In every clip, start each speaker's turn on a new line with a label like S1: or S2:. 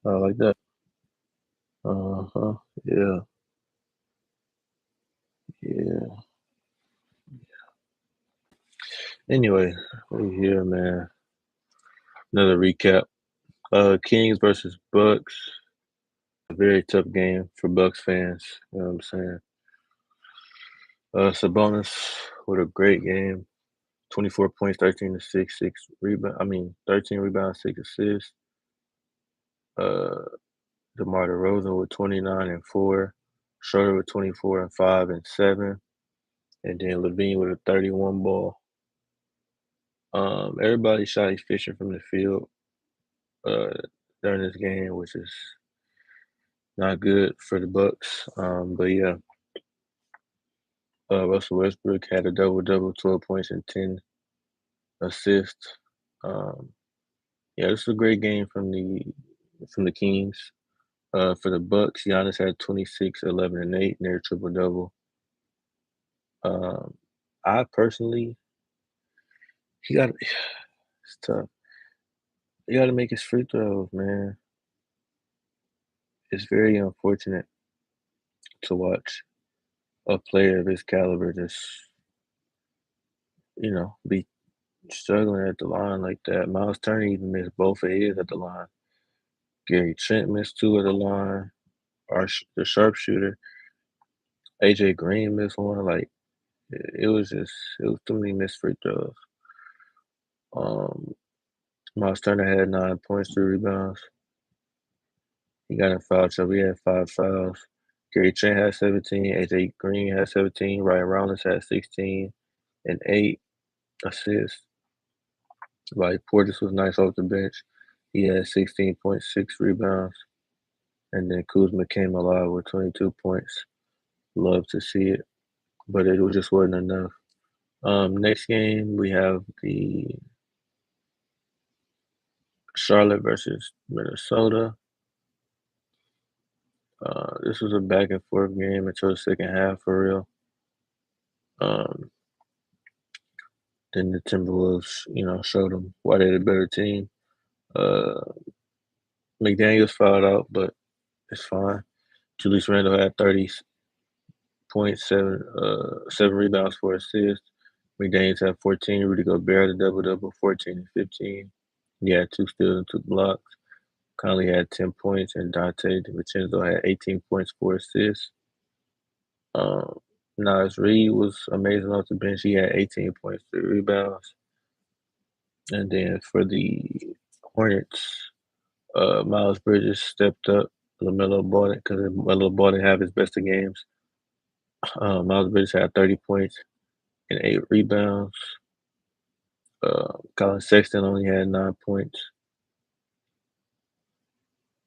S1: I like that. Uh-huh. Yeah. Yeah. Anyway, we here, man. Another recap. Kings versus Bucks. A very tough game for Bucks fans. You know what I'm saying? Sabonis with a great game. 24 points, 13 to 6, rebound. 13 rebounds, 6 assists. Uh, DeMar DeRozan with 29 and 4. Schroeder with 24 and 5 and 7. And then Levine with a 31 ball. Everybody shot efficient from the field uh, during this game, which is not good for the Bucks. But yeah, Russell Westbrook had a double double, 12 points and 10 assists. Um, yeah, this is a great game from the Kings. For the Bucks, Giannis had 26, 11, and 8 near triple double. Um, I personally, he got it's tough. He got to make his free throws, man. It's very unfortunate to watch a player of his caliber just be struggling at the line like that. Miles Turner even missed both of his at the line. Gary Trent missed two at the line. The sharpshooter, AJ Green missed one. Like it was too many missed free throws. Um, Miles Turner had 9 points, 3 rebounds. He got in foul trouble. He had 5 fouls. Gary Trent had 17. AJ Green had 17. Ryan Rollins had 16 and 8 assists. Like Portis was nice off the bench. He had 16.6 rebounds. And then Kuzma came alive with 22 points. Love to see it, but it just wasn't enough. Next game we have the Charlotte versus Minnesota. This was a back and forth game until the second half for real. Um, then the Timberwolves, showed them why they're the better team. Uh, McDaniels fouled out, but it's fine. Julius Randle had 30 points, 7 rebounds, 4 assists. McDaniels had 14. Rudy Gobert had a double double, 14 and 15. He had 2 steals and 2 blocks. Conley had 10 points, and Dante DiVincenzo had 18 points, 4 assists. Um, Naz Reid was amazing off the bench. He had 18 points, 3 rebounds. And then for the Hornets, Miles Bridges stepped up. LaMelo Ball because LaMelo Ball didn't have his best of games. Miles Bridges had 30 points and 8 rebounds. Colin Sexton only had 9 points.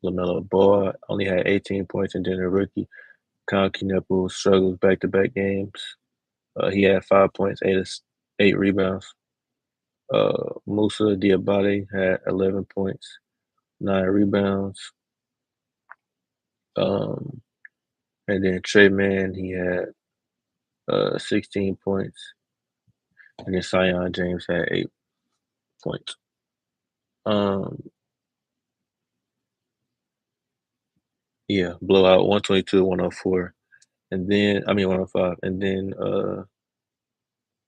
S1: LaMelo Ball only had 18 points, and then a rookie, Kyle Kneppel, struggles back-to-back games. He had 5 points, eight rebounds. Musa Diabate had 11 points, 9 rebounds. Um, and then Trey Mann, he had 16 points. And then Zion James had 8 points. Um, yeah, blowout 122-104. And then 105. And then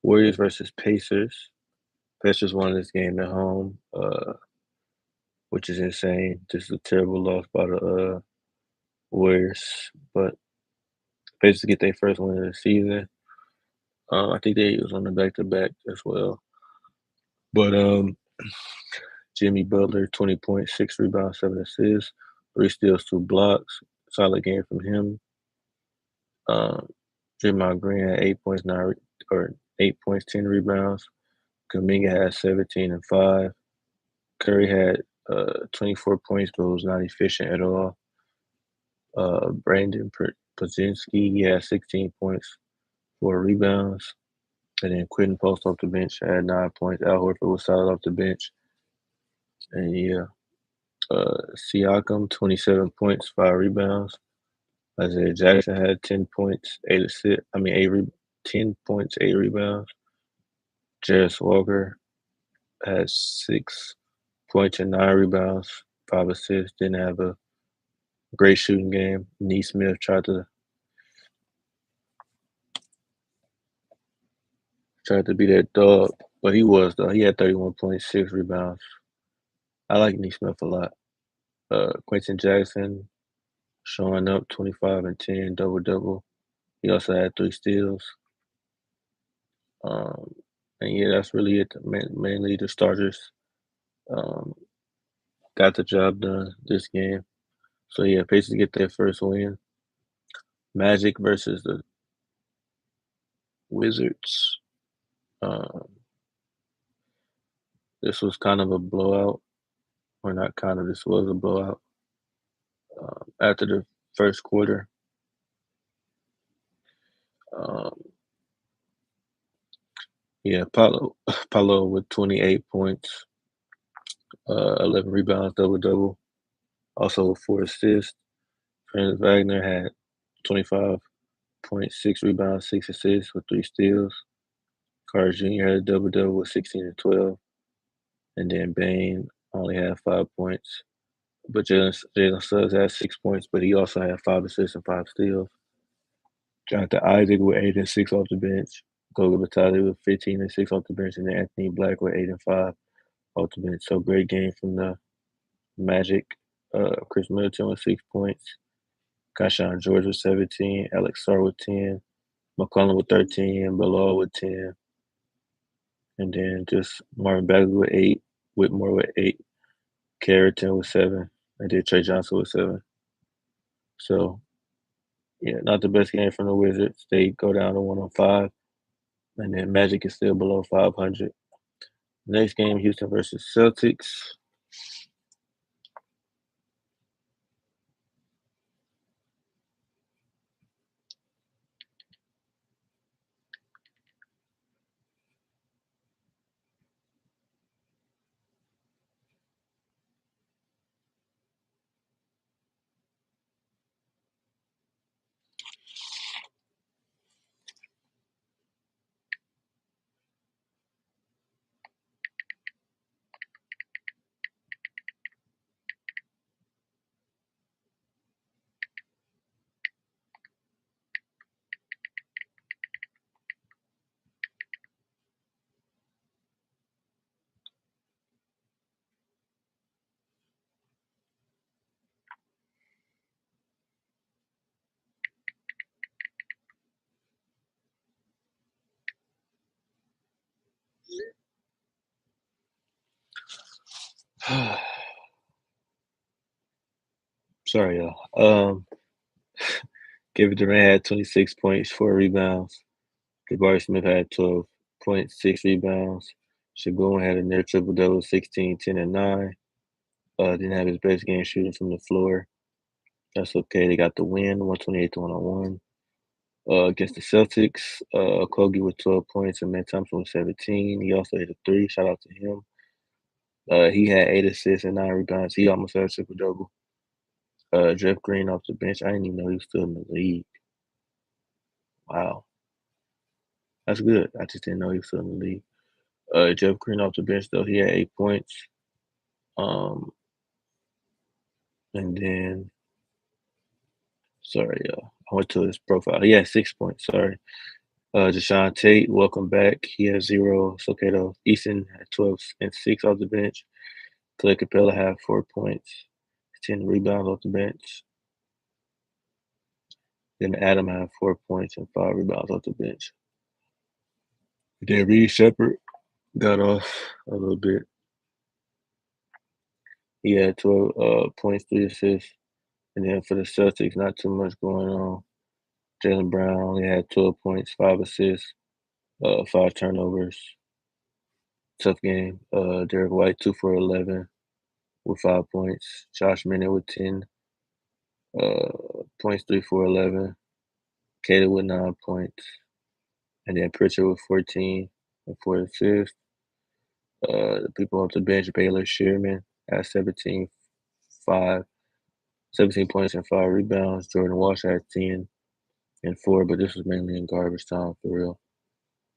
S1: Warriors versus Pacers. Pacers won this game at home, which is insane. Just a terrible loss by the Warriors. But Pacers get their first win of the season. I think they was on the back to back as well. But Jimmy Butler, 20 points, 6 rebounds, 7 assists, 3 steals, 2 blocks. Solid game from him. Um, Draymond Green had 8 points, 8 points, 10 rebounds. Kuminga had 17 and 5. Curry had 24 points, but was not efficient at all. Brandon Pozinski, he had 16 points, 4 rebounds. And then Quentin Post off the bench had 9 points. Al Horford was solid off the bench. And yeah, Siakam, 27 points, 5 rebounds. Isaiah Jackson had 10 points, 8 assists. 10 points, 8 rebounds. Jarris Walker had 6 points and 9 rebounds, 5 assists. Didn't have a great shooting game. Neesmith tried to be that dog, but he was though. He had 31.6 rebounds. I like Neesmith a lot. Quentin Jackson showing up 25 and 10, double double. He also had 3 steals. Um, and yeah, that's really it. Mainly the starters um, got the job done this game. So yeah, Pacers get their first win. Magic versus the Wizards. Um, this was kind of a blowout, or not kind of. This was a blowout. After the first quarter, um, yeah, Paulo with 28 points, 11 rebounds, double double. Also with 4 assists. Franz Wagner had 25.6 rebounds, 6 assists with 3 steals. Carter Jr. had a double double with 16 and 12. And then Bane only had 5 points. But Jalen Suggs had 6 points, but he also had 5 assists and 5 steals. Jonathan Isaac with 8 and 6 off the bench. Goga Batali with 15 and 6 off the bench, and then Anthony Black with 8 and 5 off the bench. So great game from the Magic. Chris Middleton with 6 points. Kashawn George with 17. Alex Sarr with 10. McCollum with 13. Bilal with 10. And then just Marvin Bagley with 8. Whitmore with 8. Carrington with 7. And then Trey Johnson with 7. So, yeah, not the best game from the Wizards. They go down to 105. And then Magic is still below 500. Next game, Houston versus Celtics. Sorry, y'all. Kevin Durant had 26 points, 4 rebounds. Jabari Smith had 12.6 rebounds. Shaboon had a near triple double, 16, 10, and 9. Didn't have his best game shooting from the floor. That's okay. They got the win, 128 to 101. Against the Celtics, Kogi with 12 points and Matt Thompson with 17. He also hit a 3. Shout out to him. He had 8 assists and 9 rebounds. He almost had a triple double. Jeff Green off the bench. I didn't even know he was still in the league. Wow, that's good. I just didn't know he was still in the league. Jeff Green off the bench though, he had 8 points. Um, and then sorry, I went to his profile. He had 6 points. Sorry. Deshaun Tate, welcome back. He has 0. It's okay though. Easton had 12 and 6 off the bench. Clay Capella had 4 points, 10 rebounds off the bench. Then Adam had 4 points and 5 rebounds off the bench. Then Reed Shepard got off a little bit. He had 12 points, 3 assists. And then for the Celtics, not too much going on. Jaylen Brown only had 12 points, 5 assists, 5 turnovers. Tough game. Derek White, 2 for 11 with 5 points. Josh Minott with 10 points, 3 for 11. Kato with 9 points. And then Pritchard with 14 and 4 assists. The people off the bench, Baylor Shearman had 17 points and 5 rebounds. Jordan Walsh had 10 and 4, but this was mainly in garbage time for real.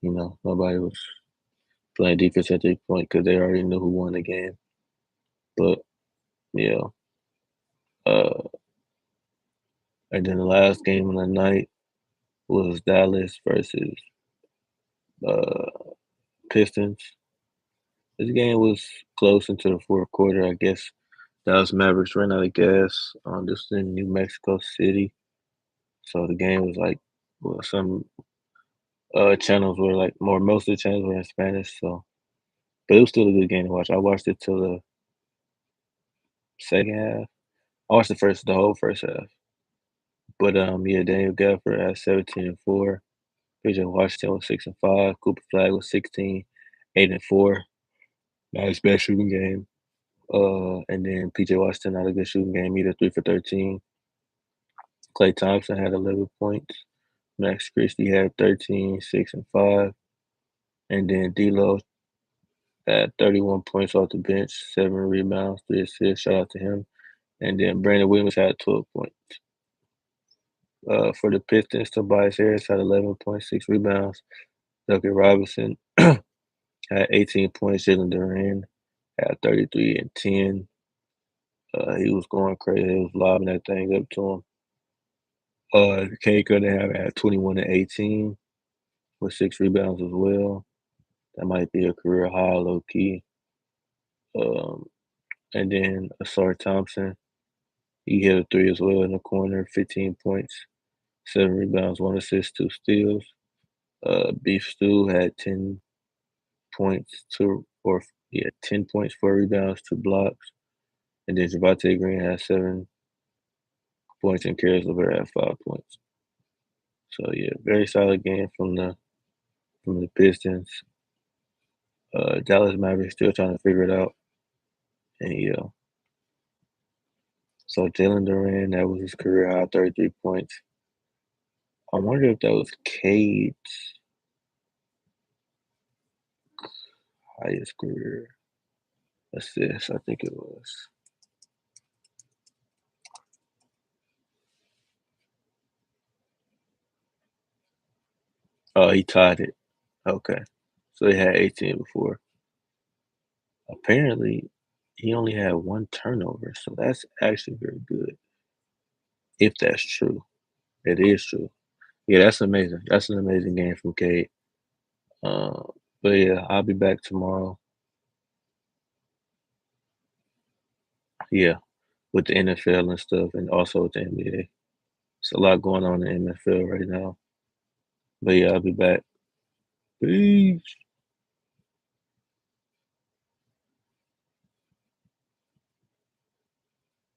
S1: Nobody was playing defense at this point because they already knew who won the game. But Yeah. Uh, and then the last game of the night was Dallas versus uh Pistons. This game was close into the fourth quarter. I guess Dallas Mavericks ran out of gas. This was in New Mexico City, so the game was like, well, some channels were like more. Most of the channels were in Spanish, so but it was still a good game to watch. I watched it till the second half. I watched the whole first half. But yeah, Daniel Gafford at 17 and 4. PJ Washington was 6 and 5. Cooper Flag was 16, 8 and 4. Not his best shooting game. And then PJ Washington not a good shooting game either, 3 for 13. Klay Thompson had 11 points. Max Christie had 13, 6 and 5. And then D'Lo had 31 points off the bench, 7 rebounds, 3 assists. Shout out to him. And then Brandon Williams had 12 points. For the Pistons, Tobias Harris had 11.6 rebounds. Duncan Robinson had 18 points. Jalen Duran had 33 and 10. He was going crazy. He was lobbing that thing up to him. Cade Cunningham had 21 and 18 with 6 rebounds as well. That might be a career high, low key. Um, and then Asar Thompson, he hit a three as well in the corner, 15 points, 7 rebounds, 1 assist, 2 steals. Beef Stew had 10 points, 10 points, 4 rebounds, 2 blocks. And then Javante Green had 7 points and Karis LeVert had 5 points. So yeah, very solid game from the Pistons. Dallas Mavericks still trying to figure it out. And yeah. So Jalen Duran, that was his career high, 33 points. I wonder if that was Cade's highest career assist. I think it was. Oh, he tied it. Okay. So he had 18 before. Apparently, he only had one turnover, so that's actually very good. If that's true. It is true. Yeah, that's amazing. That's an amazing game from Cade. Uh, but yeah, I'll be back tomorrow. Yeah, with the NFL and stuff, and also with the NBA. It's a lot going on in the NFL right now. But yeah, I'll be back. Peace.